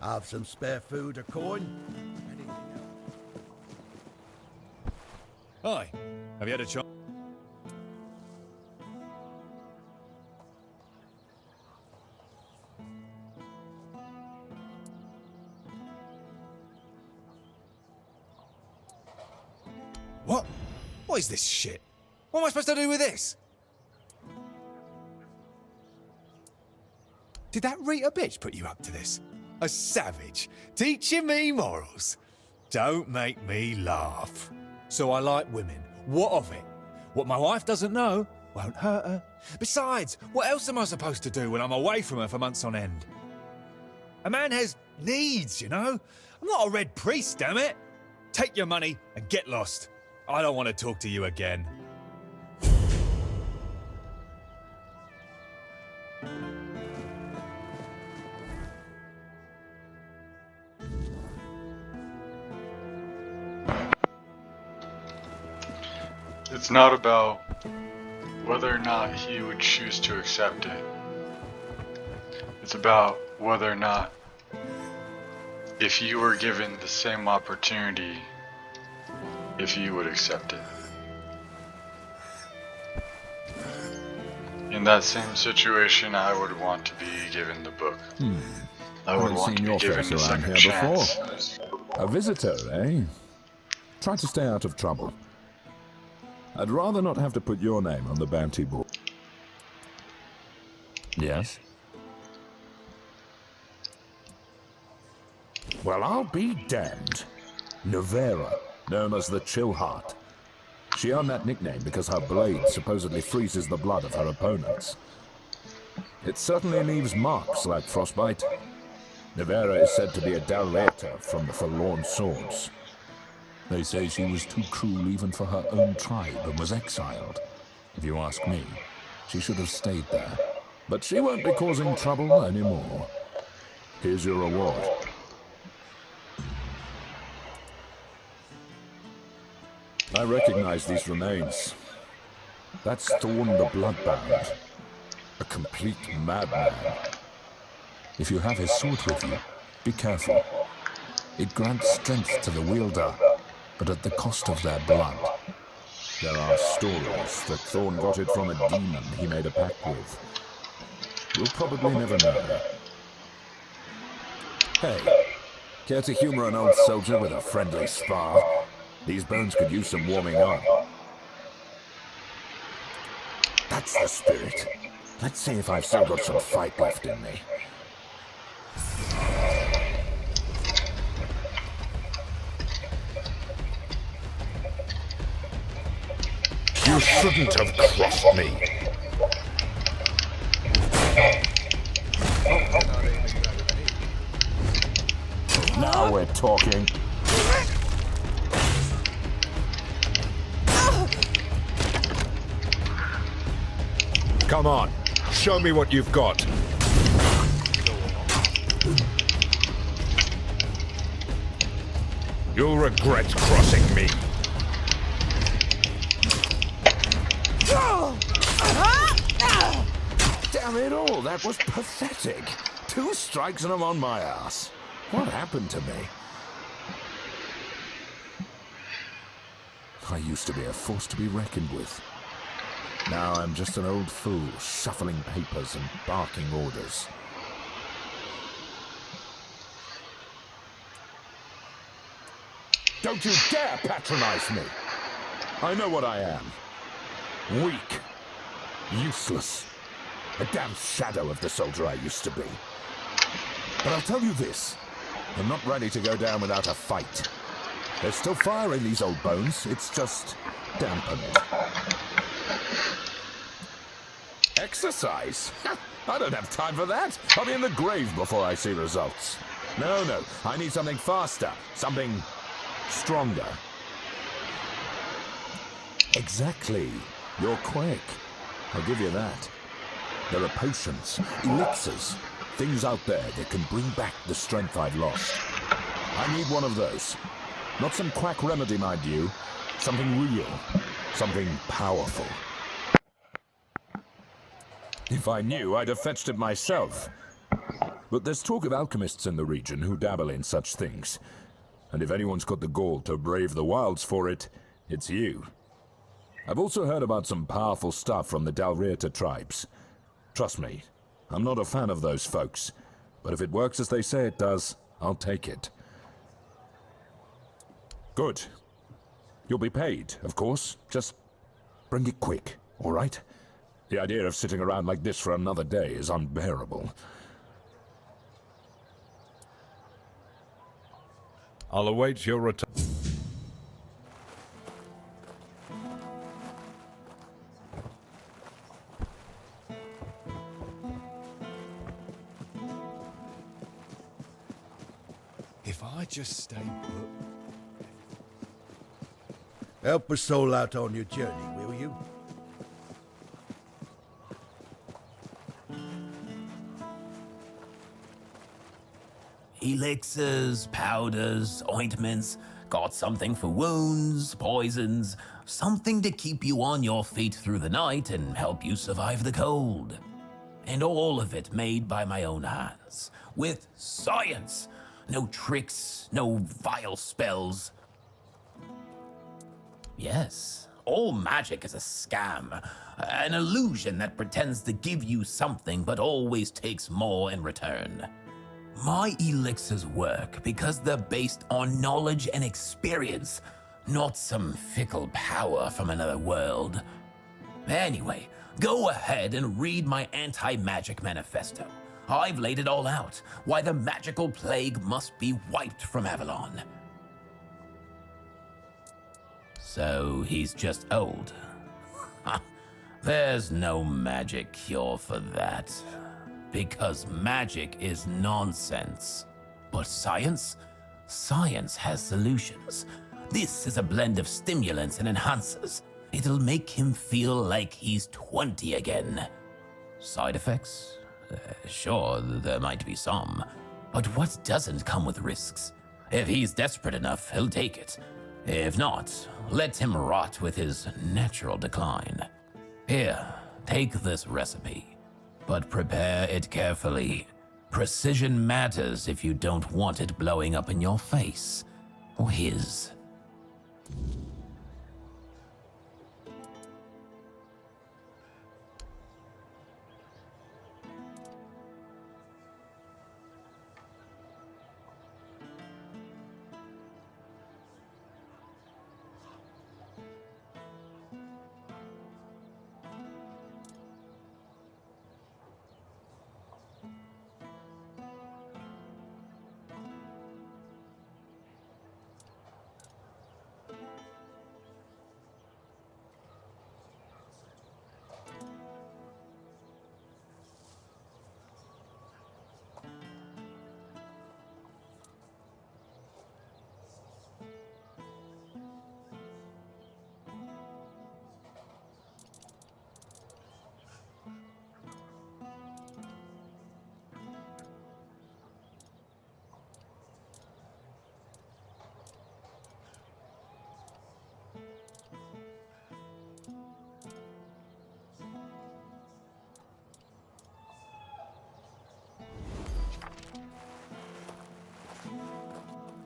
Have some spare food or coin? Hi. Have you had a chance? What? What is this shit? What am I supposed to do with this? Did that Rita bitch put you up to this? A savage, teaching me morals. Don't make me laugh. So I like women. What of it? What my wife doesn't know won't hurt her. Besides, what else am I supposed to do when I'm away from her for months on end? A man has needs, you know? I'm not a red priest, damn it. Take your money and get lost. I don't want to talk to you again. It's not about whether or not he would choose to accept it. It's about whether or not, if you were given the same opportunity, if you would accept it. In that same situation, I would want to be given the book. I would want to be given the second chance. A visitor, eh? Try to stay out of trouble. I'd rather not have to put your name on the bounty board. Yes? Well, I'll be damned. Nevera, known as the Chill Heart. She earned that nickname because her blade supposedly freezes the blood of her opponents. It certainly leaves marks like frostbite. Nevera is said to be a Daleta from the Forlorn Swords. They say she was too cruel even for her own tribe and was exiled. If you ask me, she should have stayed there. But she won't be causing trouble anymore. Here's your reward. I recognize these remains. That's Thorn the Bloodbound. A complete madman. If you have his sword with you, be careful. It grants strength to the wielder, but at the cost of their blood. There are stories that Thorn got it from a demon he made a pact with. You'll probably never know. Hey, care to humor an old soldier with a friendly spar? These bones could use some warming up. That's the spirit. Let's see if I've still got some fight left in me. You shouldn't have crossed me. Now we're talking. Come on, show me what you've got. You'll regret crossing me. Damn it all, that was pathetic. 2 strikes and I'm on my ass. What happened to me? I used to be a force to be reckoned with. Now I'm just an old fool, shuffling papers and barking orders. Don't you dare patronize me! I know what I am. Weak. Useless. A damn shadow of the soldier I used to be. But I'll tell you this. I'm not ready to go down without a fight. There's still fire in these old bones. It's just dampened. Exercise? I don't have time for that. I'll be in the grave before I see results. No, I need something faster. Something stronger. Exactly. You're quick. I'll give you that. There are potions, elixirs, things out there that can bring back the strength I've lost. I need one of those. Not some quack remedy, mind you. Something real. Something powerful. If I knew, I'd have fetched it myself. But there's talk of alchemists in the region who dabble in such things. And if anyone's got the gall to brave the wilds for it, it's you. I've also heard about some powerful stuff from the Dalrieta tribes. Trust me, I'm not a fan of those folks. But if it works as they say it does, I'll take it. Good. You'll be paid, of course. Just bring it quick, all right? The idea of sitting around like this for another day is unbearable. I'll await your return. If I just stay put... Help a soul out on your journey, will you? Elixirs, powders, ointments, got something for wounds, poisons, something to keep you on your feet through the night and help you survive the cold. And all of it made by my own hands, with science. No tricks, no vile spells. Yes, all magic is a scam, an illusion that pretends to give you something but always takes more in return. My elixirs work because they're based on knowledge and experience, not some fickle power from another world. Anyway, go ahead and read my anti-magic manifesto. I've laid it all out, why the magical plague must be wiped from Avalon. So he's just old. There's no magic cure for that. Because magic is nonsense. But science? Science has solutions. This is a blend of stimulants and enhancers. It'll make him feel like he's 20 again. Side effects? Sure, there might be some. But what doesn't come with risks? If he's desperate enough, he'll take it. If not, let him rot with his natural decline. Here, take this recipe. But prepare it carefully. Precision matters if you don't want it blowing up in your face. Or his.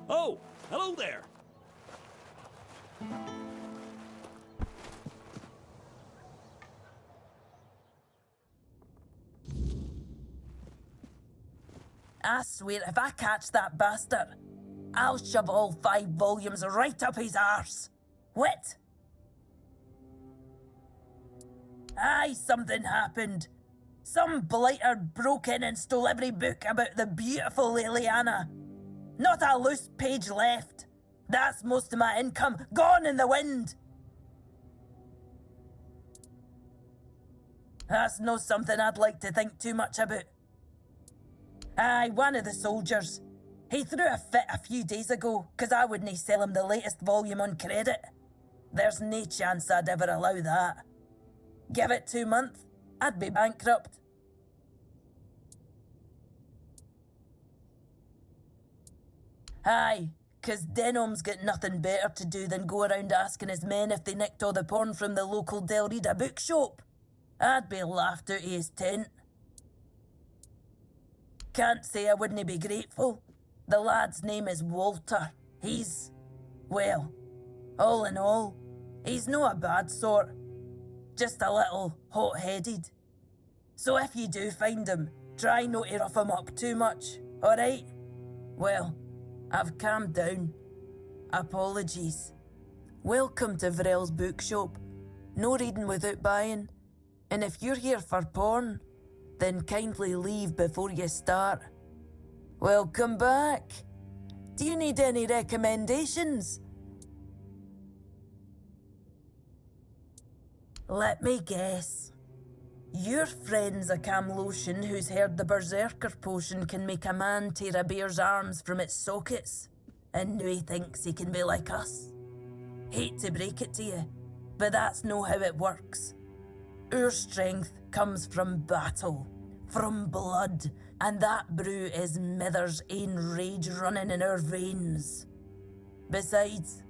Oh, hello there. I swear if I catch that bastard, I'll shove all 5 volumes right up his arse. What? Aye, something happened. Some blighter broke in and stole every book about the beautiful Liliana. Not a loose page left. That's most of my income gone in the wind. That's not something I'd like to think too much about. Aye, one of the soldiers. He threw a fit a few days ago, 'cause I wouldn't sell him the latest volume on credit. There's no chance I'd ever allow that. Give it 2 months, I'd be bankrupt. Aye, 'cause Denholm's got nothing better to do than go around asking his men if they nicked all the porn from the local Delrida bookshop. I'd be laughed out of his tent. Can't say I wouldn't be grateful. The lad's name is Walter. He's, well, all in all, he's no a bad sort. Just a little hot-headed. So if you do find him, try not to rough him up too much, alright? Well, I've calmed down. Apologies. Welcome to Vrel's bookshop. No reading without buying. And if you're here for porn, then kindly leave before you start. Welcome back. Do you need any recommendations? Let me guess. Your friend's a Camlotion who's heard the Berserker potion can make a man tear a bear's arms from its sockets, and now he thinks he can be like us. Hate to break it to you, but that's no how it works. Our strength comes from battle, from blood, and that brew is Mither's ain rage running in our veins. Besides,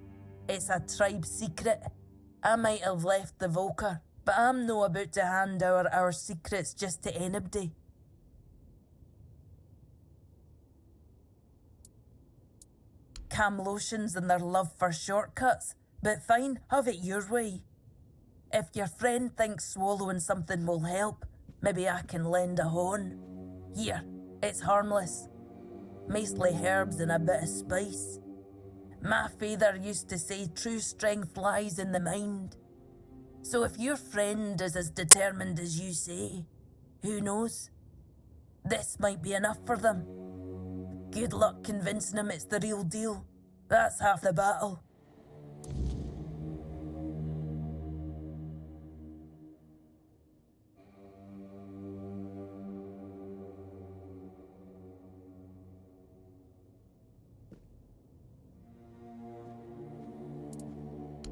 it's a tribe secret. I might have left the Volker, but I'm no about to hand our secrets just to anybody. Camlotions and their love for shortcuts, but fine, have it your way. If your friend thinks swallowing something will help, maybe I can lend a horn. Here, it's harmless. Mostly herbs and a bit of spice. My father used to say true strength lies in the mind. So if your friend is as determined as you say, who knows? This might be enough for them. Good luck convincing them it's the real deal. That's half the battle.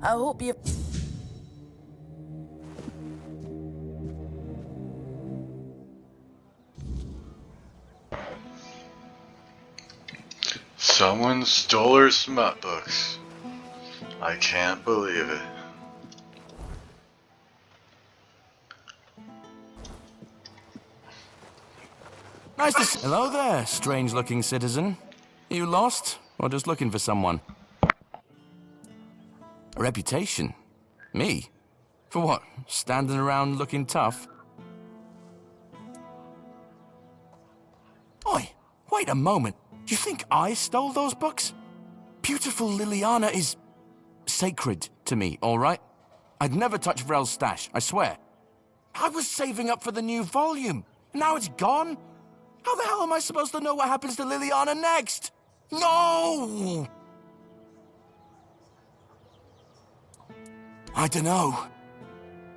I hope you... Someone stole her smut books. I can't believe it. Nice to see. Hello there, strange-looking citizen. You lost, or just looking for someone? A reputation? Me? For what? Standing around looking tough? Oi, wait a moment. You think I stole those books? Beautiful Liliana is sacred to me, all right? I'd never touch Vrel's stash, I swear. I was saving up for the new volume. Now it's gone? How the hell am I supposed to know what happens to Liliana next? No! I dunno.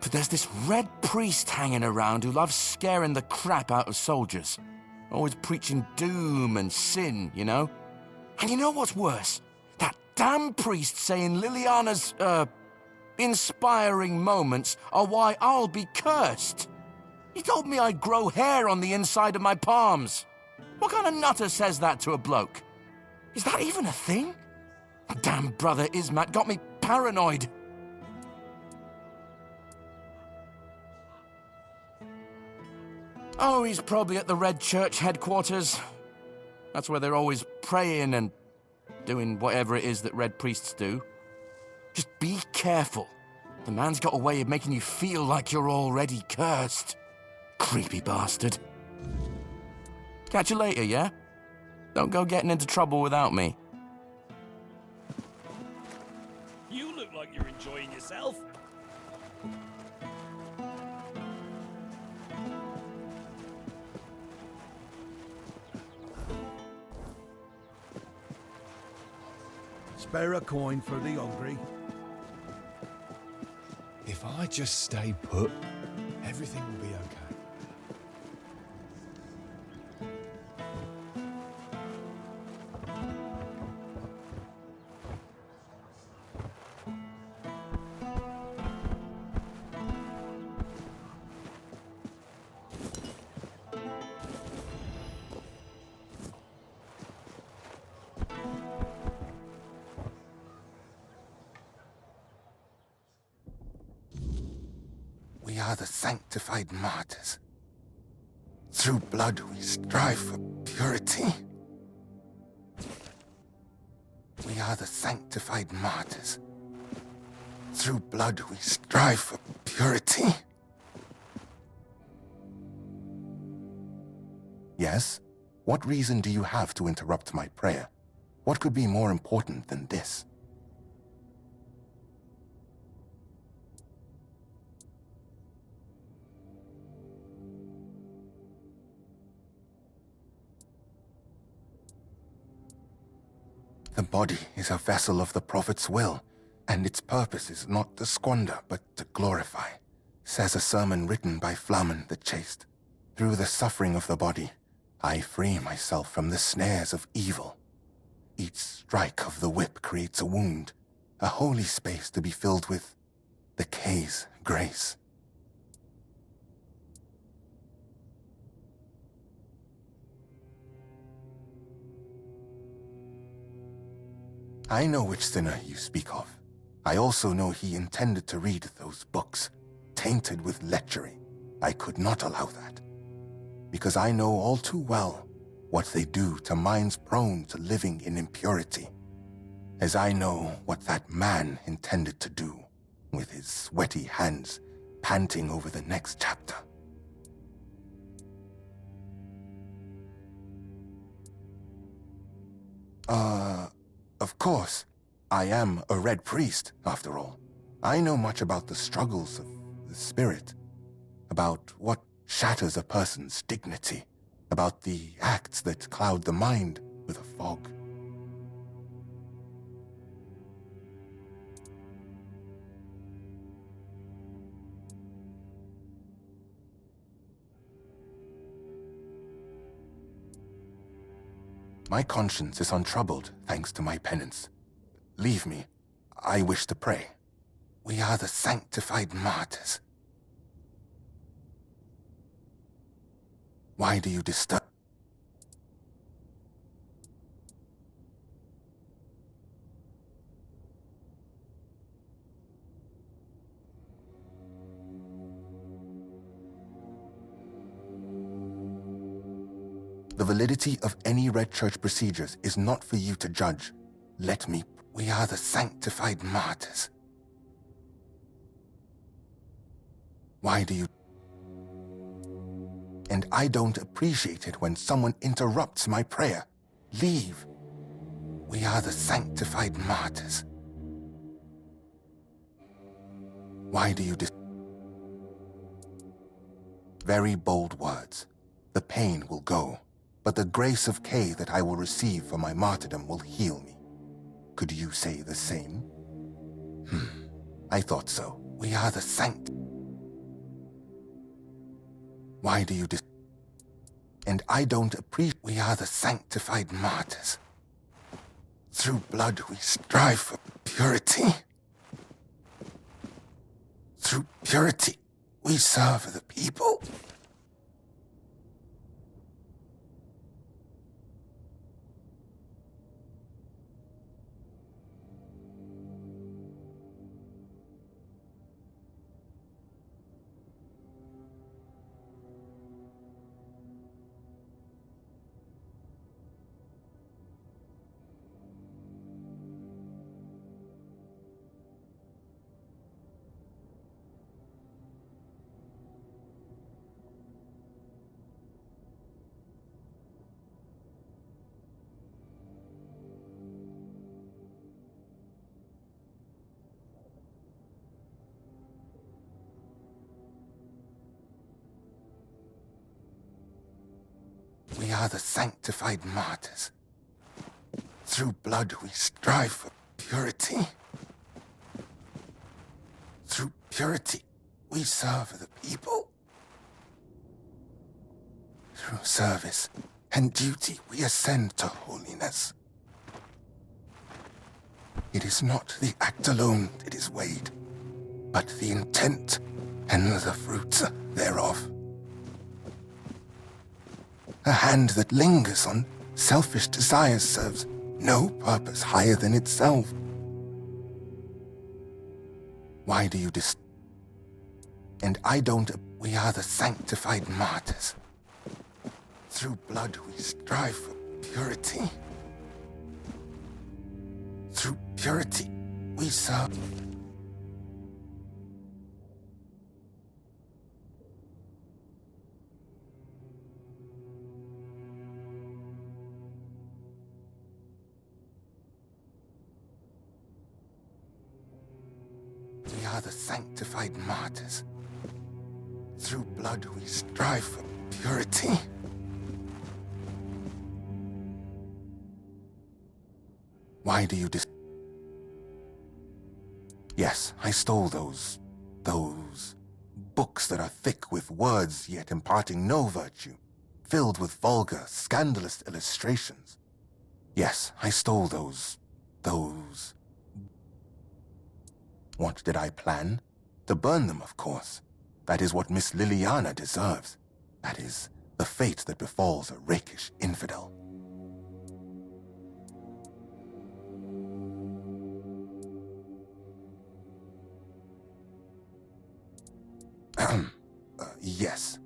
But there's this red priest hanging around who loves scaring the crap out of soldiers. Always preaching doom and sin, you know? And you know what's worse? That damn priest saying Liliana's, inspiring moments are why I'll be cursed. He told me I'd grow hair on the inside of my palms. What kind of nutter says that to a bloke? Is that even a thing? Damn brother Ismat got me paranoid. Oh, he's probably at the Red Church headquarters. That's where they're always praying and doing whatever it is that Red Priests do. Just be careful. The man's got a way of making you feel like you're already cursed. Creepy bastard. Catch you later, yeah? Don't go getting into trouble without me. You look like you're enjoying yourself. Spare a coin for the hungry. If I just stay put, everything will be okay. We are the sanctified martyrs. Through blood we strive for purity. We are the sanctified martyrs. Through blood we strive for purity. Yes? What reason do you have to interrupt my prayer? What could be more important than this? The body is a vessel of the Prophet's will, and its purpose is not to squander, but to glorify, says a sermon written by Flamen the Chaste. Through the suffering of the body, I free myself from the snares of evil. Each strike of the whip creates a wound, a holy space to be filled with the K's grace. I know which sinner you speak of. I also know he intended to read those books, tainted with lechery. I could not allow that, because I know all too well what they do to minds prone to living in impurity, as I know what that man intended to do with his sweaty hands panting over the next chapter. Of course, I am a Red Priest, after all. I know much about the struggles of the spirit, about what shatters a person's dignity, about the acts that cloud the mind with a fog. My conscience is untroubled thanks to my penance. Leave me. I wish to pray. We are the sanctified martyrs. Why do you disturb? The validity of any Red Church procedures is not for you to judge. Let me. We are the sanctified martyrs. Why do you? And I don't appreciate it when someone interrupts my prayer. Leave. We are the sanctified martyrs. Why do you Very bold words. The pain will go, but the grace of K that I will receive for my martyrdom will heal me. Could you say the same? I thought so. We are the Why do you And I don't appreciate. We are the sanctified martyrs. Through blood we strive for purity. Through purity we serve the people. We are the sanctified martyrs. Through blood we strive for purity. Through purity we serve the people. Through service and duty we ascend to holiness. It is not the act alone that is weighed, but the intent and the fruits thereof. A hand that lingers on selfish desires serves no purpose higher than itself. Why do you And I don't. We are the sanctified martyrs. Through blood we strive for purity. Through purity we serve. We are the sanctified martyrs. Through blood we strive for purity. Why do you Yes, I stole those books that are thick with words yet imparting no virtue, filled with vulgar, scandalous illustrations. Yes, I stole those. What did I plan? To burn them, of course. That is what Miss Liliana deserves. That is the fate that befalls a rakish infidel. Yes,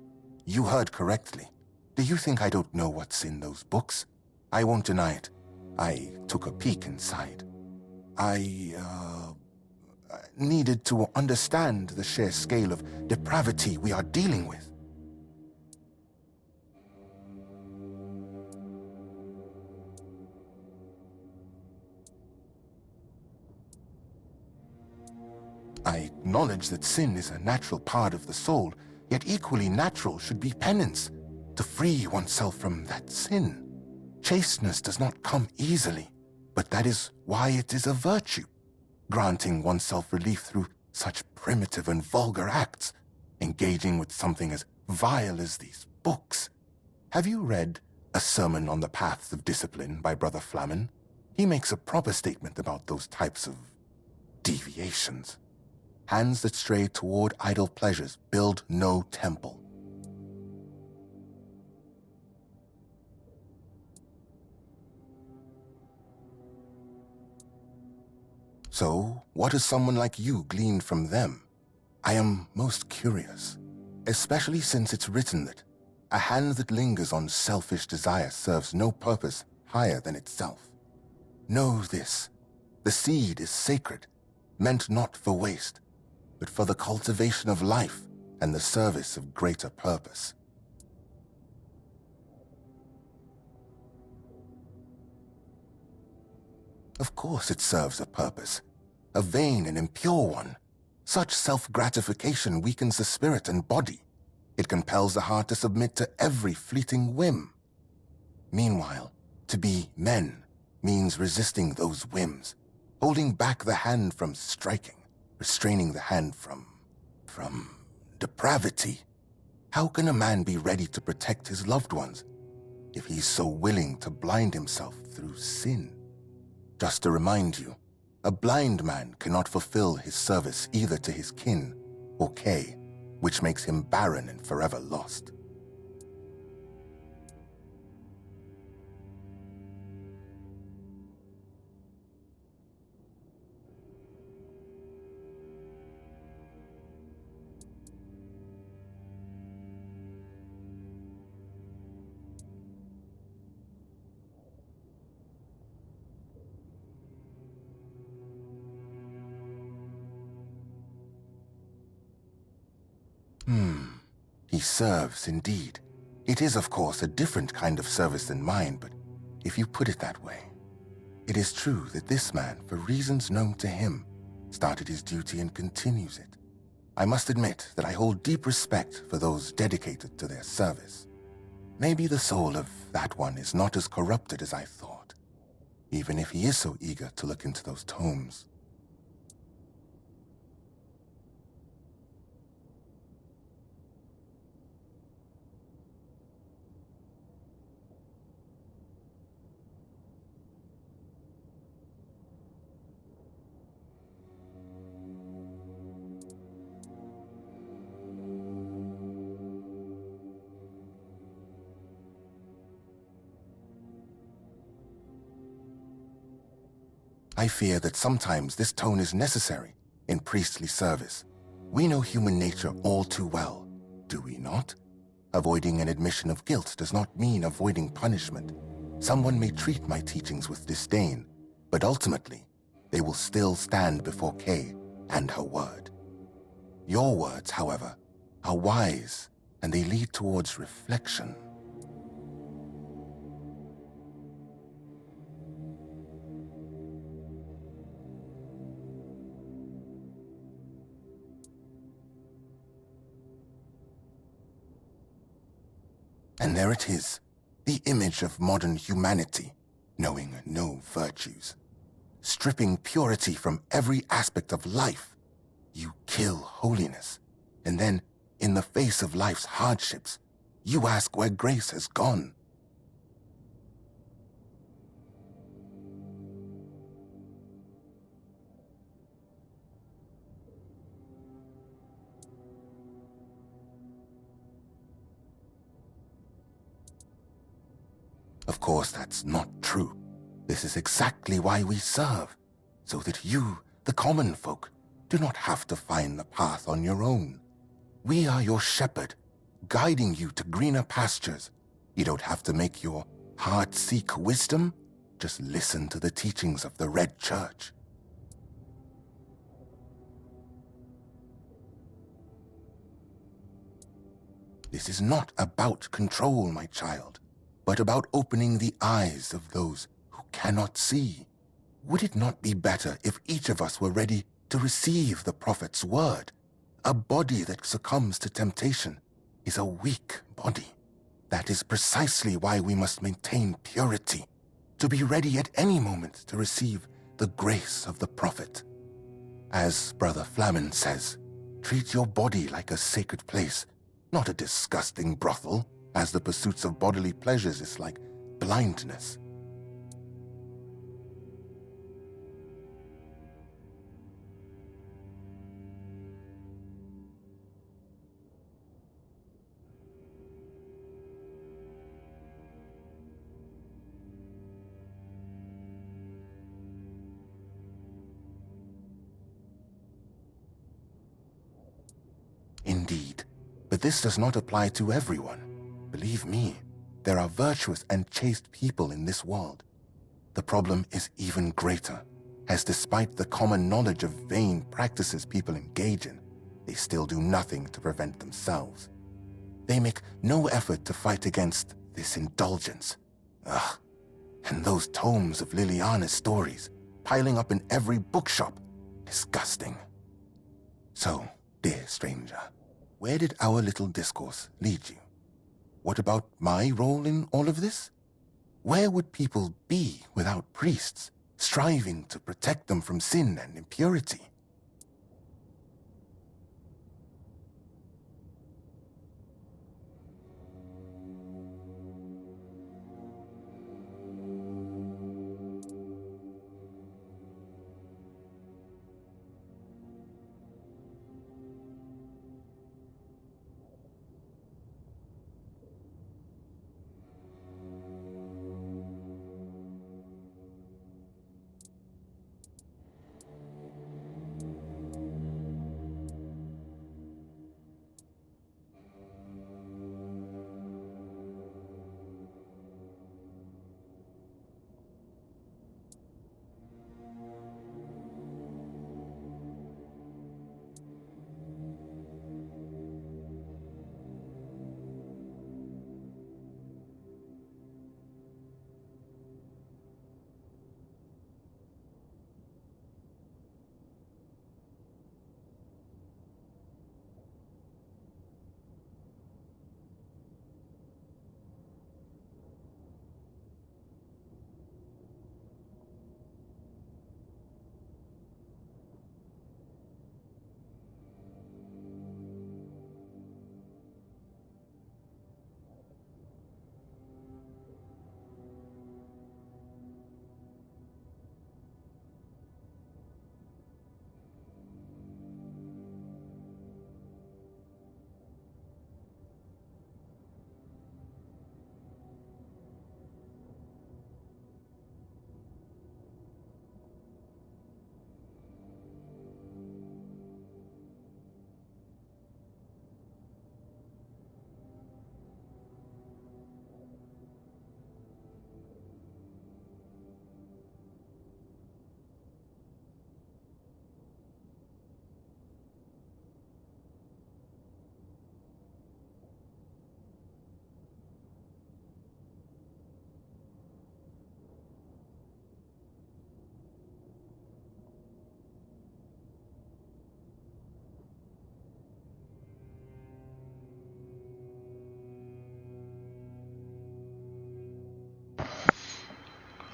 you heard correctly. Do you think I don't know what's in those books? I won't deny it. I took a peek inside. I needed to understand the sheer scale of depravity we are dealing with. I acknowledge that sin is a natural part of the soul, yet equally natural should be penance, to free oneself from that sin. Chasteness does not come easily, but that is why it is a virtue, granting oneself relief through such primitive and vulgar acts, engaging with something as vile as these books. Have you read A Sermon on the Paths of Discipline by Brother Flamen? He makes a proper statement about those types of deviations. Hands that stray toward idle pleasures build no temple. So, what has someone like you gleaned from them? I am most curious, especially since it's written that a hand that lingers on selfish desire serves no purpose higher than itself. Know this, the seed is sacred, meant not for waste, but for the cultivation of life and the service of greater purpose. Of course it serves a purpose, a vain and impure one. Such self-gratification weakens the spirit and body. It compels the heart to submit to every fleeting whim. Meanwhile, to be men means resisting those whims, holding back the hand from striking, restraining the hand from depravity. How can a man be ready to protect his loved ones if he's so willing to blind himself through sin? Just to remind you, a blind man cannot fulfill his service either to his kin or kay, which makes him barren and forever lost. He serves, indeed. It is, of course, a different kind of service than mine, but if you put it that way, it is true that this man, for reasons known to him, started his duty and continues it. I must admit that I hold deep respect for those dedicated to their service. Maybe the soul of that one is not as corrupted as I thought, even if he is so eager to look into those tomes. I fear that sometimes this tone is necessary in priestly service. We know human nature all too well, do we not? Avoiding an admission of guilt does not mean avoiding punishment. Someone may treat my teachings with disdain, but ultimately, they will still stand before Kay and her word. Your words, however, are wise, and they lead towards reflection. And there it is, the image of modern humanity, knowing no virtues. Stripping purity from every aspect of life, you kill holiness. And then, in the face of life's hardships, you ask where grace has gone. Of course, that's not true. This is exactly why we serve, so that you, the common folk, do not have to find the path on your own. We are your shepherd, guiding you to greener pastures. You don't have to make your heart seek wisdom. Just listen to the teachings of the Red Church. This is not about control, my child, but about opening the eyes of those who cannot see. Would it not be better if each of us were ready to receive the prophet's word? A body that succumbs to temptation is a weak body. That is precisely why we must maintain purity, to be ready at any moment to receive the grace of the prophet. As Brother Flamen says, treat your body like a sacred place, not a disgusting brothel, as the pursuits of bodily pleasures is like blindness. Indeed, but this does not apply to everyone. Believe me, there are virtuous and chaste people in this world. The problem is even greater, as despite the common knowledge of vain practices people engage in, they still do nothing to prevent themselves. They make no effort to fight against this indulgence. Ugh, and those tomes of Liliana's stories, piling up in every bookshop, disgusting. So, dear stranger, where did our little discourse lead you? What about my role in all of this? Where would people be without priests, striving to protect them from sin and impurity?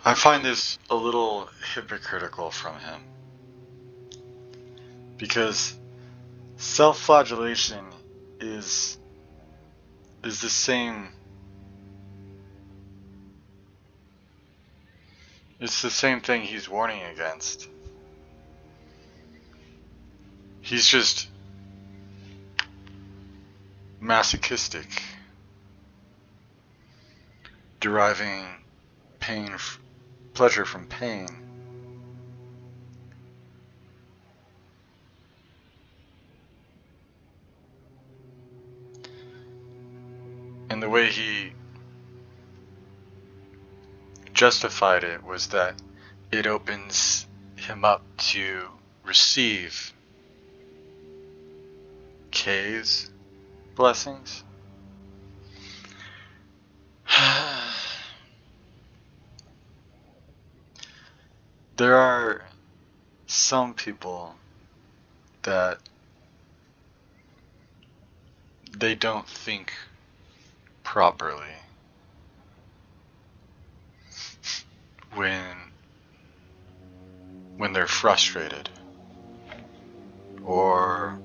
I find this a little hypocritical from him. Because self-flagellation is the same. It's the same thing he's warning against. He's just masochistic, deriving pleasure from pain. And the way he justified it was that it opens him up to receive Kay's blessings. There are some people that they don't think properly when they're frustrated, or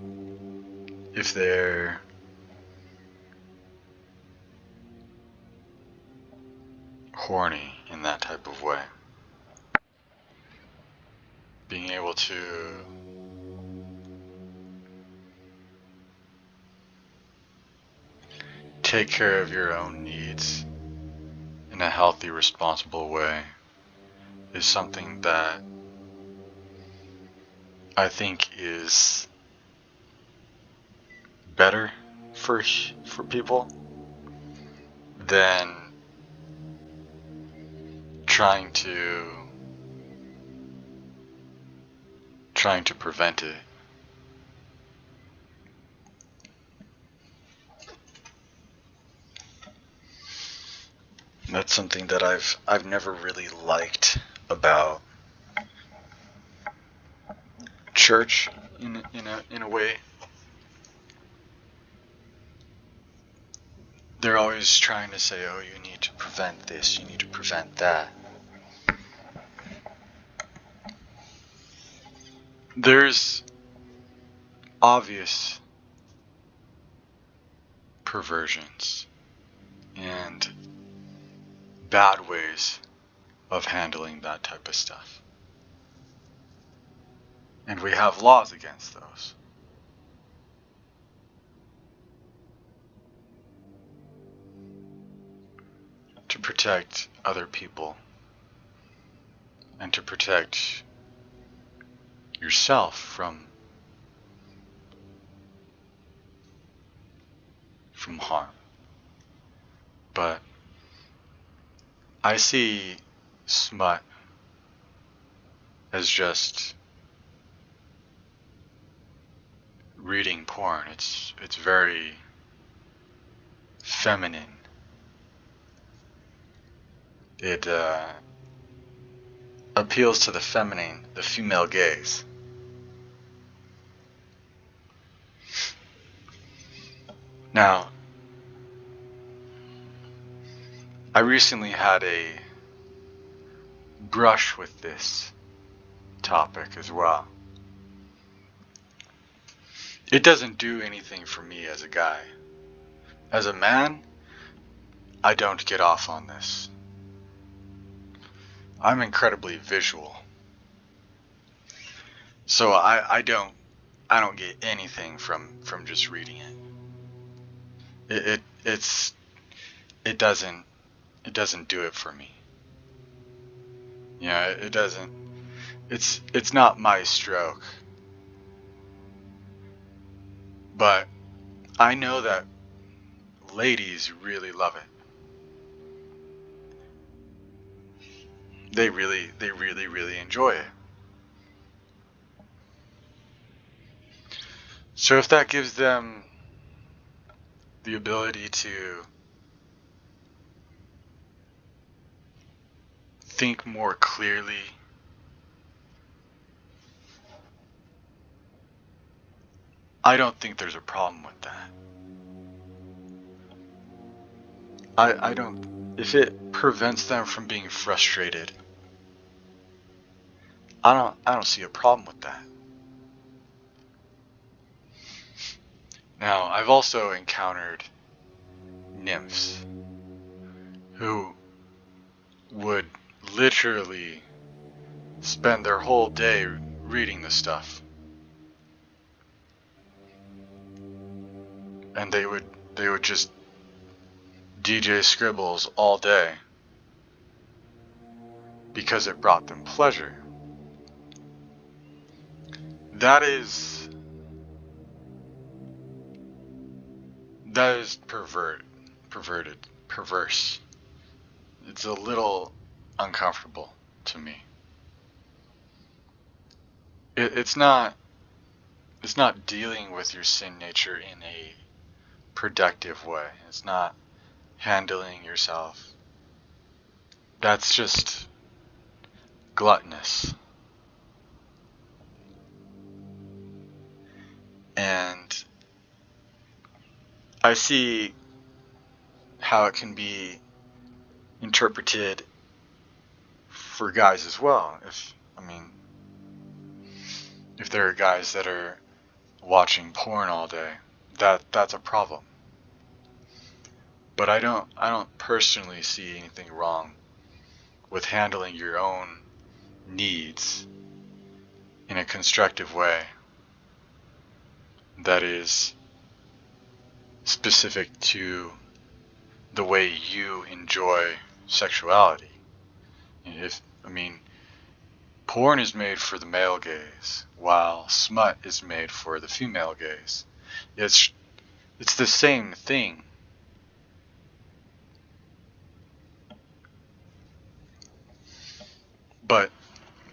if they're horny in that type of way. Being able to take care of your own needs in a healthy, responsible way is something that I think is better for people than trying to prevent it. That's something that I've never really liked about church in a way. They're always trying to say, oh, you need to prevent this, you need to prevent that. There's obvious perversions and bad ways of handling that type of stuff. And we have laws against those. To protect other people and to protect yourself from harm. But I see smut as just reading porn. It's very feminine. It appeals to the feminine, the female gaze. Now, I recently had a brush with this topic as well. It doesn't do anything for me as a guy. As a man, I don't get off on this. I'm incredibly visual. So I don't get anything from just reading it. It doesn't do it for me. Yeah, it doesn't. It's not my stroke. But I know that ladies really love it. They really enjoy it. So if that gives them the ability to think more clearly, I don't think there's a problem with that. I don't. If it prevents them from being frustrated I don't see a problem with that. Now, I've also encountered nymphs who would literally spend their whole day reading this stuff. And they would just DJ scribbles all day because it brought them pleasure. That is perverse. It's a little uncomfortable to me. It's not dealing with your sin nature in a productive way. It's not handling yourself. That's just gluttonous. And I see how it can be interpreted for guys as well. If there are guys that are watching porn all day, that's a problem. But I don't personally see anything wrong with handling your own needs in a constructive way that is specific to the way you enjoy sexuality. Porn is made for the male gaze, while smut is made for the female gaze. It's the same thing. But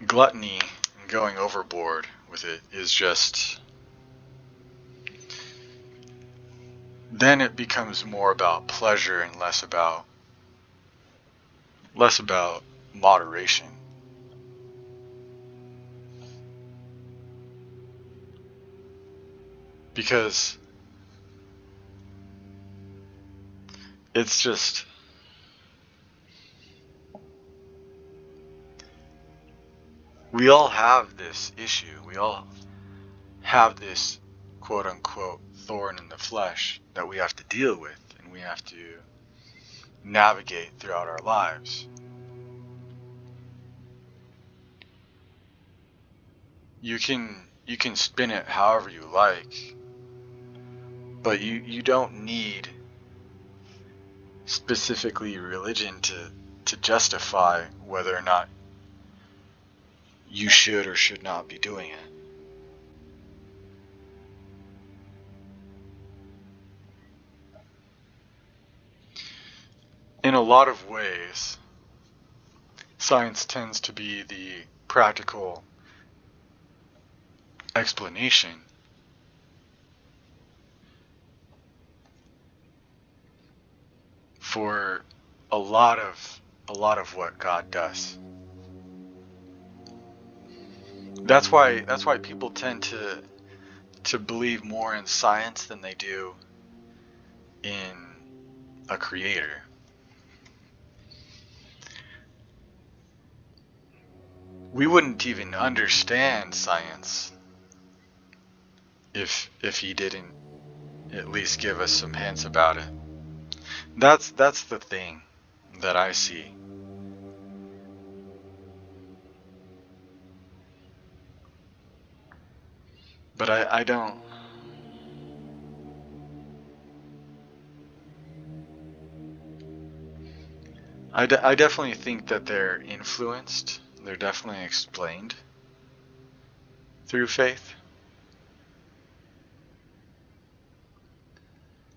gluttony and going overboard with it is just... Then it becomes more about pleasure and less about moderation. Because it's just... We all have this issue. We all have this quote-unquote thorn in the flesh that we have to deal with and we have to navigate throughout our lives. You can spin it however you like, but you don't need specifically religion to justify whether or not you should or should not be doing it. In a lot of ways, science tends to be the practical explanation for a lot of what God does. That's why people tend to believe more in science than they do in a creator. We wouldn't even understand science if he didn't at least give us some hints about it. That's the thing that I see. But I don't... I definitely think that they're influenced. They're definitely explained through faith.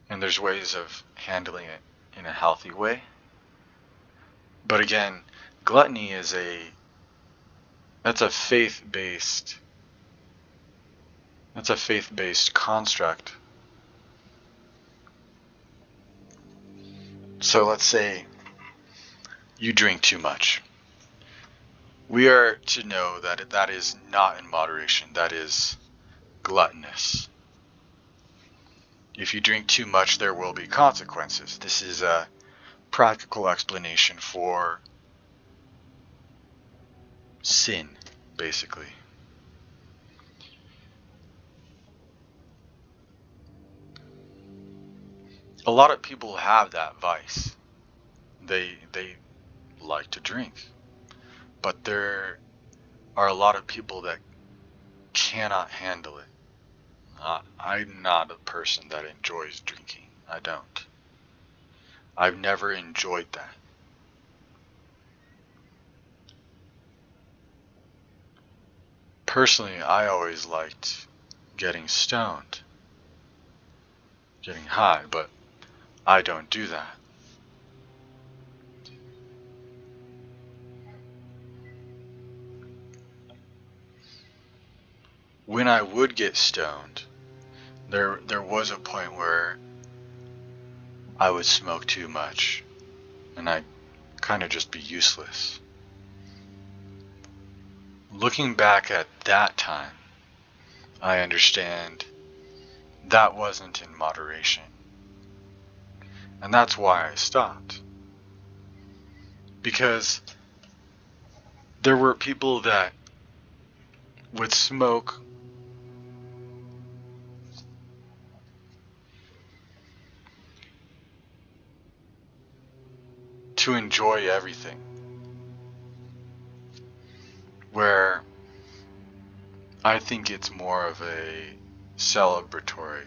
And there's ways of handling it in a healthy way. But again, gluttony is that's a faith-based construct. So let's say you drink too much. We are to know that that is not in moderation. That is gluttonous. If you drink too much, there will be consequences. This is a practical explanation for sin basically. A lot of people have that vice. They like to drink. But there are a lot of people that cannot handle it. I'm not a person that enjoys drinking. I don't. I've never enjoyed that. Personally, I always liked getting stoned, getting high, but I don't do that. When I would get stoned, there was a point where I would smoke too much and I'd kind of just be useless. Looking back at that time, I understand that wasn't in moderation. And that's why I stopped. Because there were people that would smoke to enjoy everything. Where I think it's more of a celebratory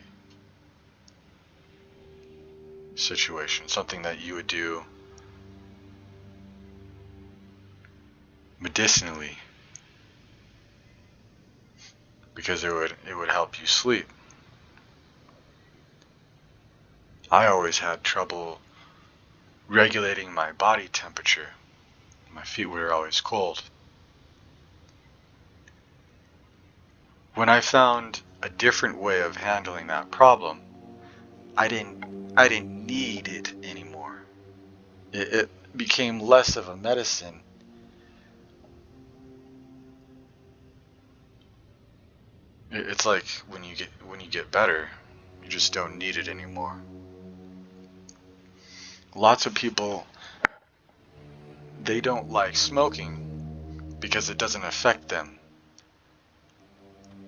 situation, something that you would do medicinally because it would help you sleep. I always had trouble regulating my body temperature. My feet were always cold. When I found a different way of handling that problem, I didn't need it anymore. It became less of a medicine. It's like when you get better, you just don't need it anymore. Lots of people, they don't like smoking because it doesn't affect them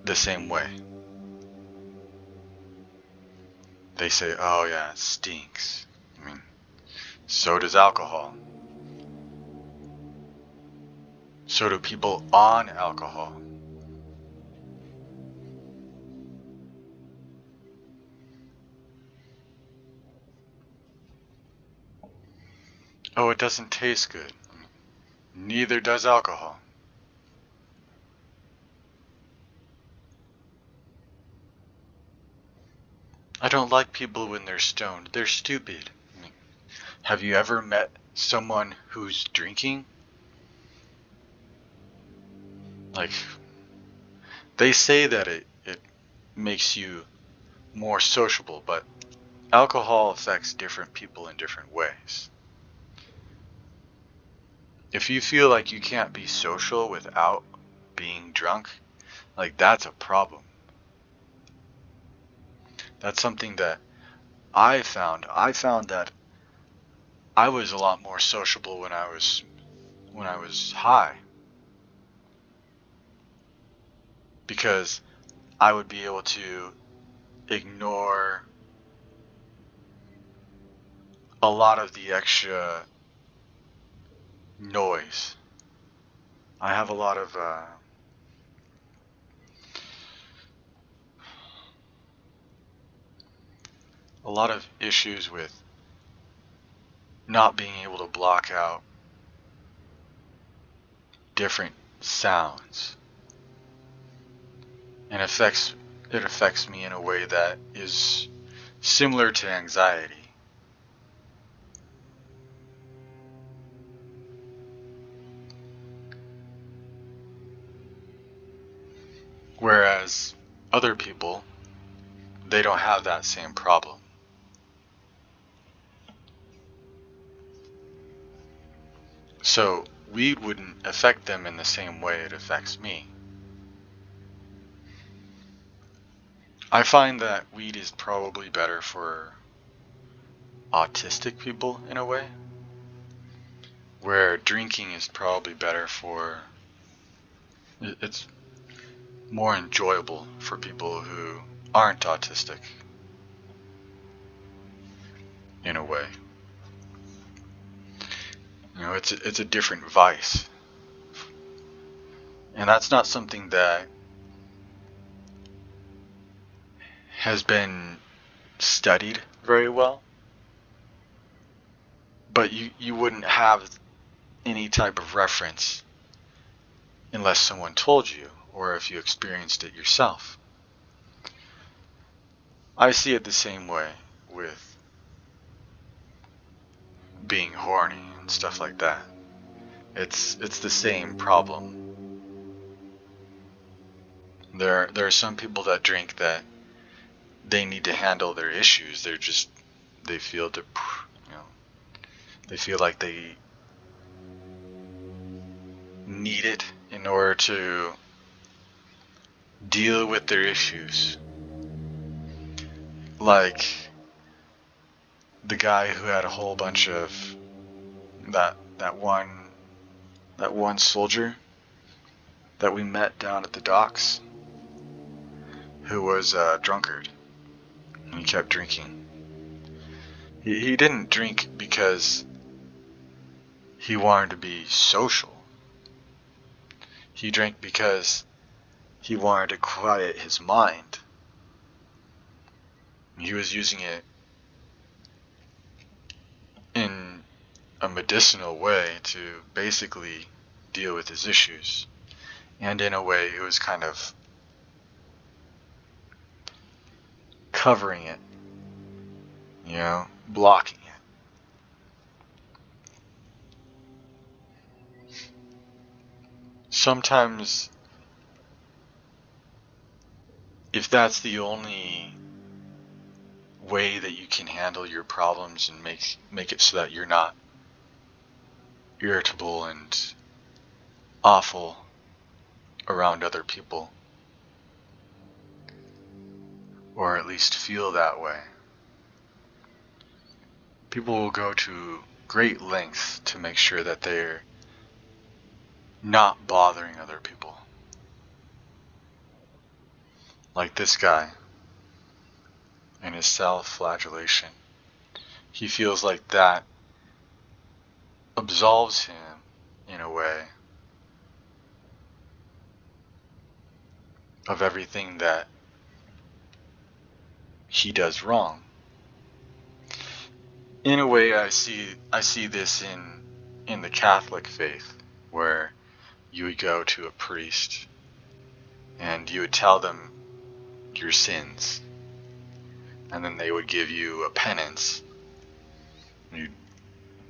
the same way. They say, oh yeah, it stinks. I mean, so does alcohol. So do people on alcohol. Oh, it doesn't taste good. Neither does alcohol. I don't like people when they're stoned. They're stupid. I mean, have you ever met someone who's drinking? Like, they say that it makes you more sociable, but alcohol affects different people in different ways. If you feel like you can't be social without being drunk, like that's a problem. That's something that I found. I found that I was a lot more sociable when I was high, because I would be able to ignore a lot of the extra noise. I have a lot of issues with not being able to block out different sounds. And it affects me in a way that is similar to anxiety. Whereas other people, they don't have that same problem. So weed wouldn't affect them in the same way it affects me. I find that weed is probably better for autistic people in a way, where drinking is probably better for It's more enjoyable for people who aren't autistic, in a way. You know, it's a different vice. And that's not something that has been studied very well. But you wouldn't have any type of reference unless someone told you, or if you experienced it yourself. I see it the same way with being horny and stuff like that. It's the same problem. There are some people that drink that they need to handle their issues. They feel they feel like they need it in order to deal with their issues. Like the guy who had a whole bunch of that one soldier that we met down at the docks, who was a drunkard. He kept drinking. He didn't drink because he wanted to be social. He drank because he wanted to quiet his mind. He was using it in a medicinal way to basically deal with his issues. And in a way, it was kind of covering it, blocking it. Sometimes, if that's the only way that you can handle your problems and make it so that you're not irritable and awful around other people, or at least feel that way, people will go to great lengths to make sure that they're not bothering other people. Like this guy and his self-flagellation. He feels like that absolves him, in a way, of everything that he does wrong. In a way, I see this in the Catholic faith, where you would go to a priest and you would tell them your sins, and then they would give you a penance. You'd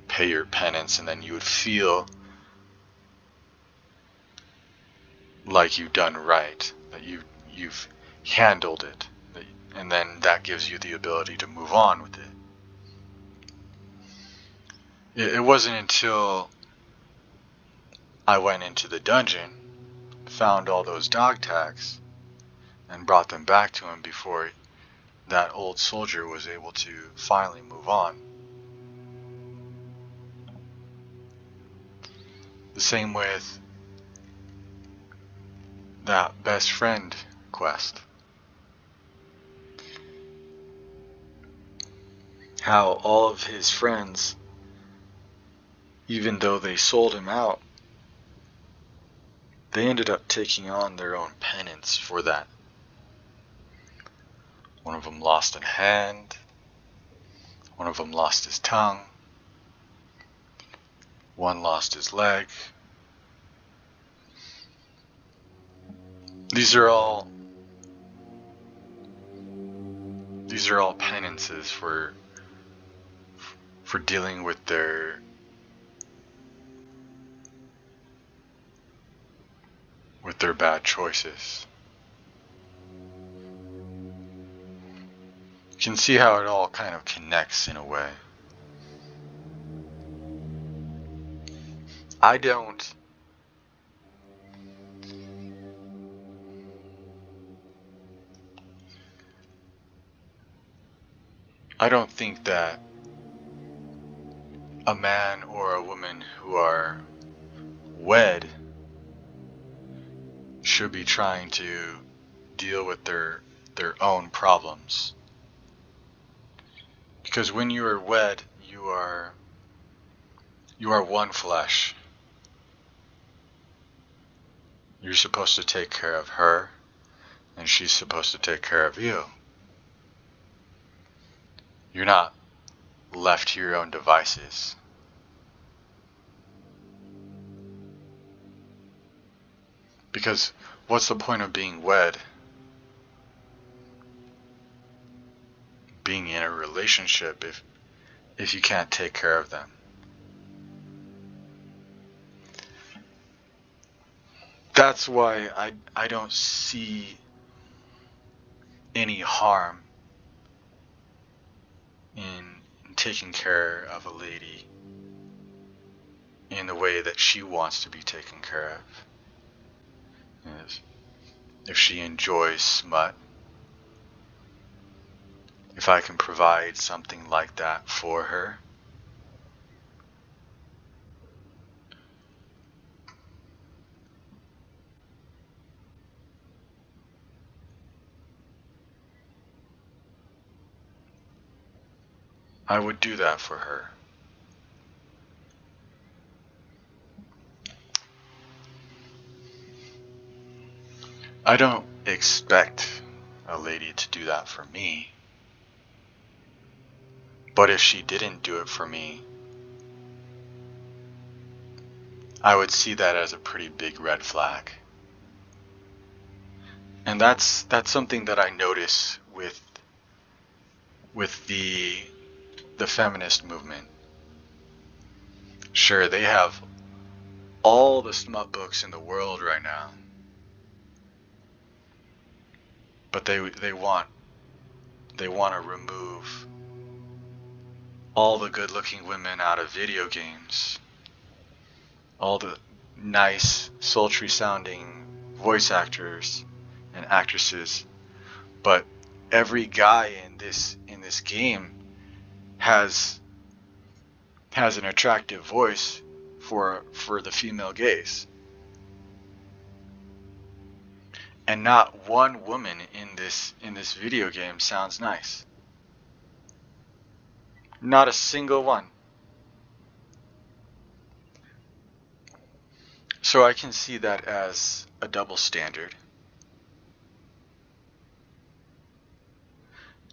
pay your penance, and then you would feel like you've done right, that you've handled it, and then that gives you the ability to move on with it. It wasn't until I went into the dungeon, found all those dog tags, and brought them back to him before that old soldier was able to finally move on. The same with that best friend quest. How all of his friends, even though they sold him out, they ended up taking on their own penance for that. One of them lost a hand, one of them lost his tongue, one lost his leg. These are all penances for dealing with their bad choices. You can see how it all kind of connects in a way. I don't think that a man or a woman who are wed should be trying to deal with their own problems. Because when you are wed, you are one flesh. You're supposed to take care of her, and she's supposed to take care of you. You're not left to your own devices. Because what's the point of being wed? Being in a relationship if you can't take care of them. That's why I don't see any harm in taking care of a lady in the way that she wants to be taken care of. Yes. If she enjoys smut, if I can provide something like that for her, I would do that for her. I don't expect a lady to do that for me. But if she didn't do it for me, I would see that as a pretty big red flag. And that's something that I notice with the feminist movement. Sure, they have all the smut books in the world right now. But they want to remove all the good-looking women out of video games. All the nice, sultry-sounding voice actors and actresses. But every guy in this game has an attractive voice for the female gaze. And not one woman in this video game sounds nice. Not a single one. So I can see that as a double standard.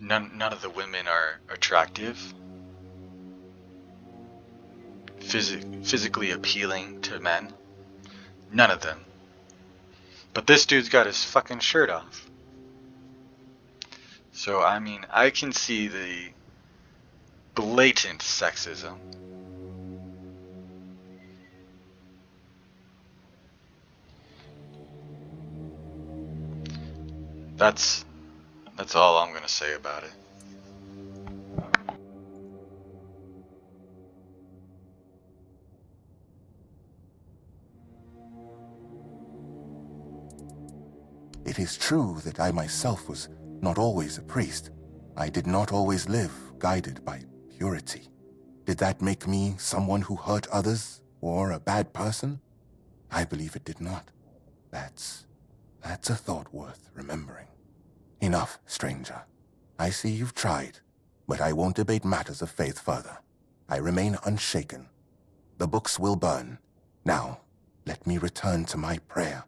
None of the women are attractive, physically appealing to men. None of them. But this dude's got his fucking shirt off. So, I mean, I can see the blatant sexism. That's all I'm gonna say about it. It is true that I myself was not always a priest. I did not always live guided by purity. Did that make me someone who hurt others or a bad person? I believe it did not. That's a thought worth remembering. Enough, stranger. I see you've tried, but I won't debate matters of faith further. I remain unshaken. The books will burn. Now, let me return to my prayer.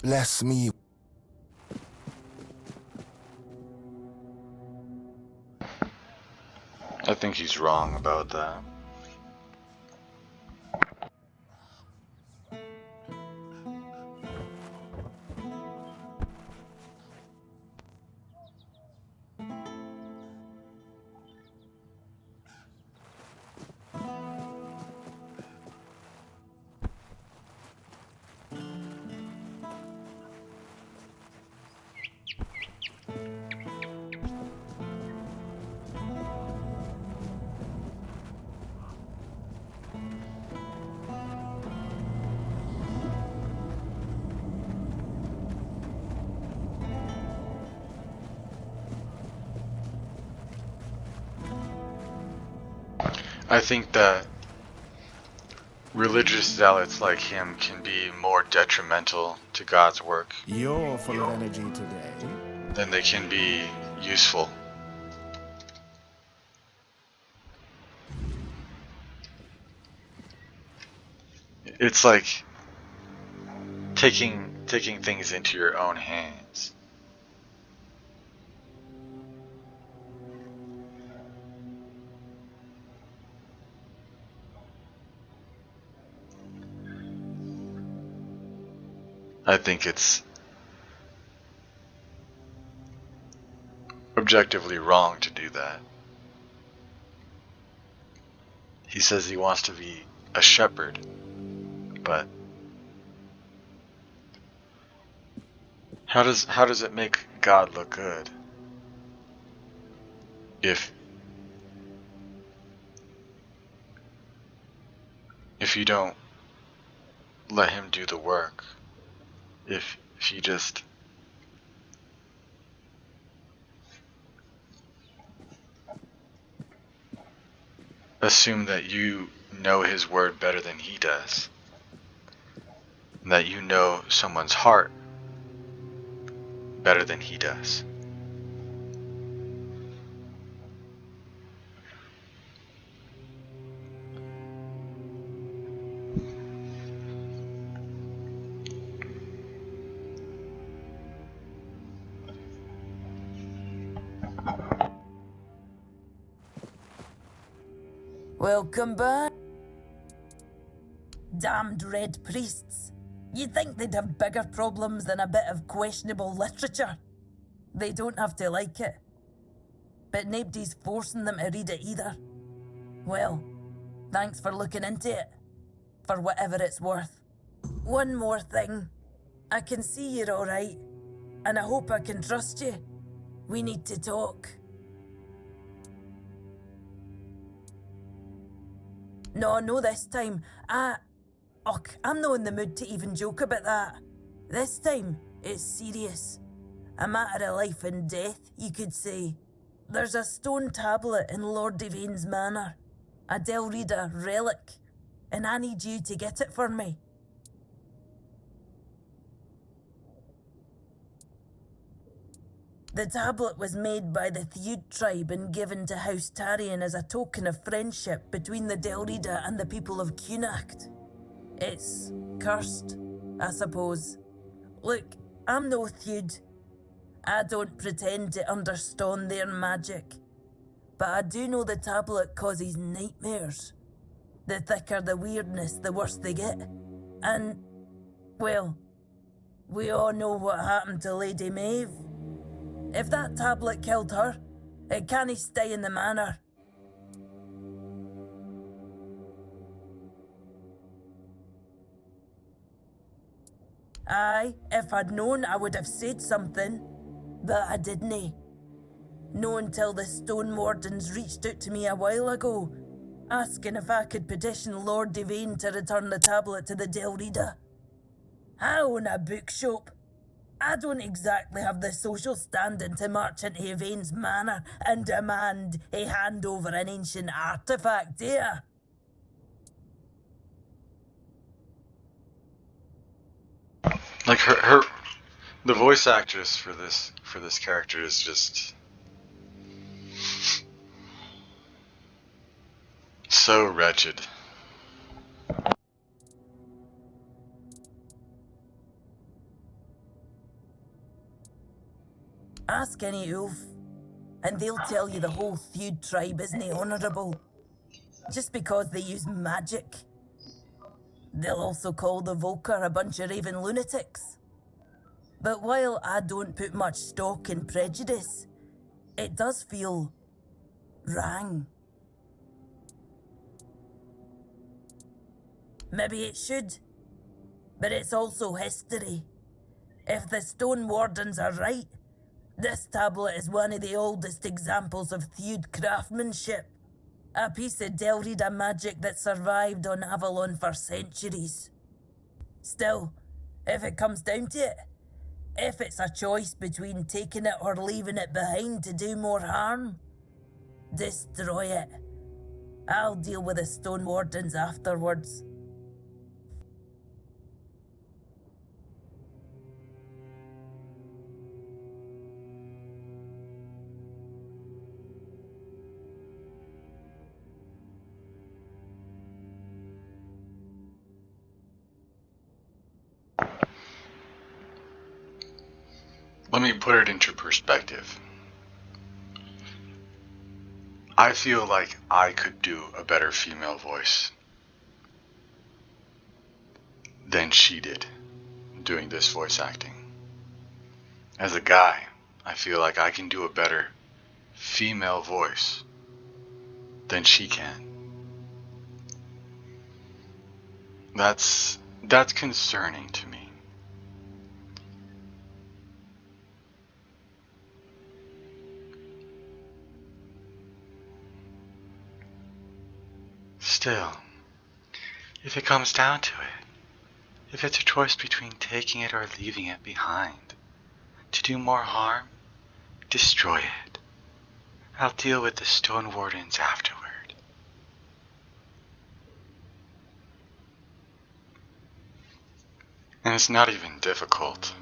Bless me. I think he's wrong about that. I think that religious zealots like him can be more detrimental to God's work You're full of energy today. than they can be useful. It's like taking things into your own hands. I think it's objectively wrong to do that. He says he wants to be a shepherd, but how does it make God look good if you don't let him do the work? If you just assume that you know his word better than he does, and that you know someone's heart better than he does. Welcome back. Damned red priests. You'd think they'd have bigger problems than a bit of questionable literature. They don't have to like it. But nobody's forcing them to read it either. Well, thanks for looking into it. For whatever it's worth. One more thing. I can see you're alright. And I hope I can trust you. We need to talk. No this time. I'm not in the mood to even joke about that. This time, it's serious. A matter of life and death, you could say. There's a stone tablet in Lord Devane's manor. A Delrida relic. And I need you to get it for me. The tablet was made by the Theud tribe and given to House Tarion as a token of friendship between the Delrida and the people of Cuanacht. It's cursed, I suppose. Look, I'm no Theud. I don't pretend to understand their magic. But I do know the tablet causes nightmares. The thicker the weirdness, the worse they get. And, well, we all know what happened to Lady Maeve. If that tablet killed her, it can't stay in the manor. Aye, if I'd known I would have said something, but I didn't. No until the Stone Wardens reached out to me a while ago, asking if I could petition Lord Devane to return the tablet to the Delrida. I own a bookshop. I don't exactly have the social standing to march into Yvain's manor and demand he hand over an ancient artifact here. Like the voice actress for this character is just so wretched. Ask any Ulf, and they'll tell you the whole Theud tribe isn't honourable, just because they use magic. They'll also call the Volker a bunch of raving lunatics. But while I don't put much stock in prejudice, it does feel wrong. Maybe it should, but it's also history. If the Stone Wardens are right, this tablet is one of the oldest examples of Theud craftsmanship. A piece of Delrida magic that survived on Avalon for centuries. Still, if it comes down to it, if it's a choice between taking it or leaving it behind to do more harm, destroy it. I'll deal with the stone wardens afterwards. Let me put it into perspective. I feel like I could do a better female voice than she did doing this voice acting. As a guy, I feel like I can do a better female voice than she can. That's concerning to me. Still, if it comes down to it, if it's a choice between taking it or leaving it behind, to do more harm, destroy it. I'll deal with the stone wardens afterward. And it's not even difficult.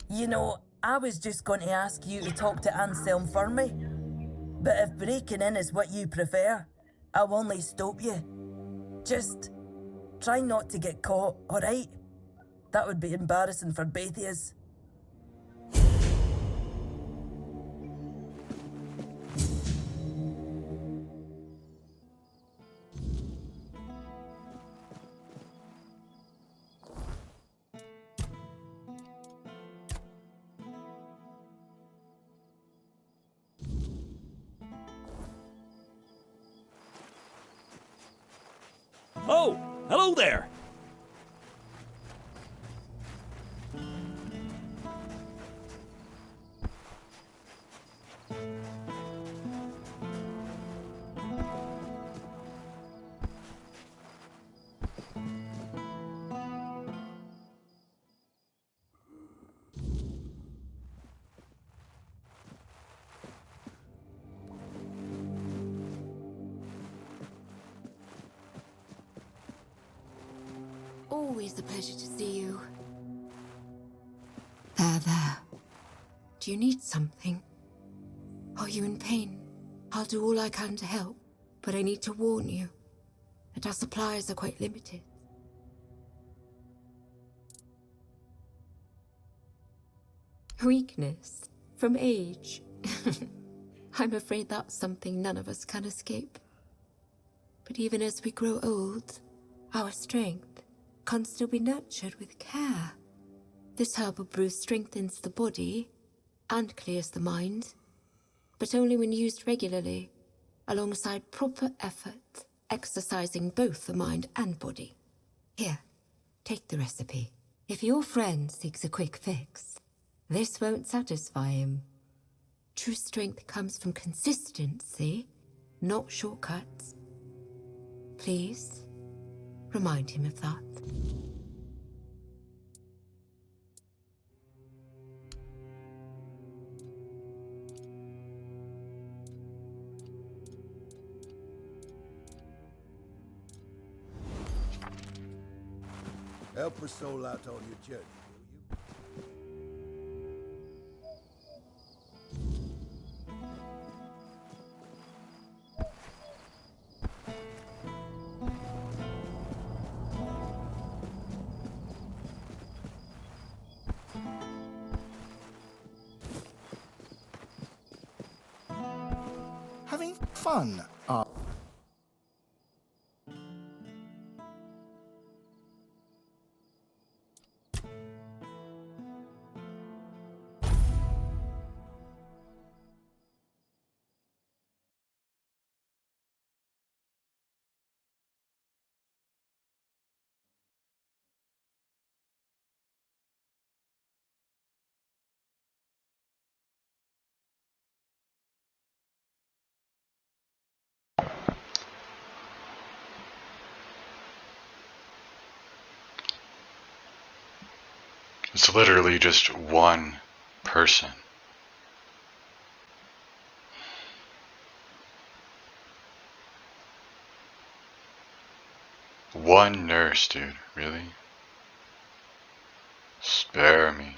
You know, I was just going to ask you to talk to Anselm for me. But if breaking in is what you prefer, I'll only stop you. Just try not to get caught, alright? That would be embarrassing for both of us. Oh, hello there. Always a pleasure to see you. There. Do you need something? Are you in pain? I'll do all I can to help, but I need to warn you that our supplies are quite limited. Weakness from age. I'm afraid that's something none of us can escape. But even as we grow old, our strength can still be nurtured with care. This herbal brew strengthens the body and clears the mind, but only when used regularly, alongside proper effort, exercising both the mind and body. Here, take the recipe. If your friend seeks a quick fix, this won't satisfy him. True strength comes from consistency, not shortcuts. Please, remind him of that. Help a soul out on your journey, will you? Having fun, are It's literally just one person. One nurse, dude. Really? Spare me.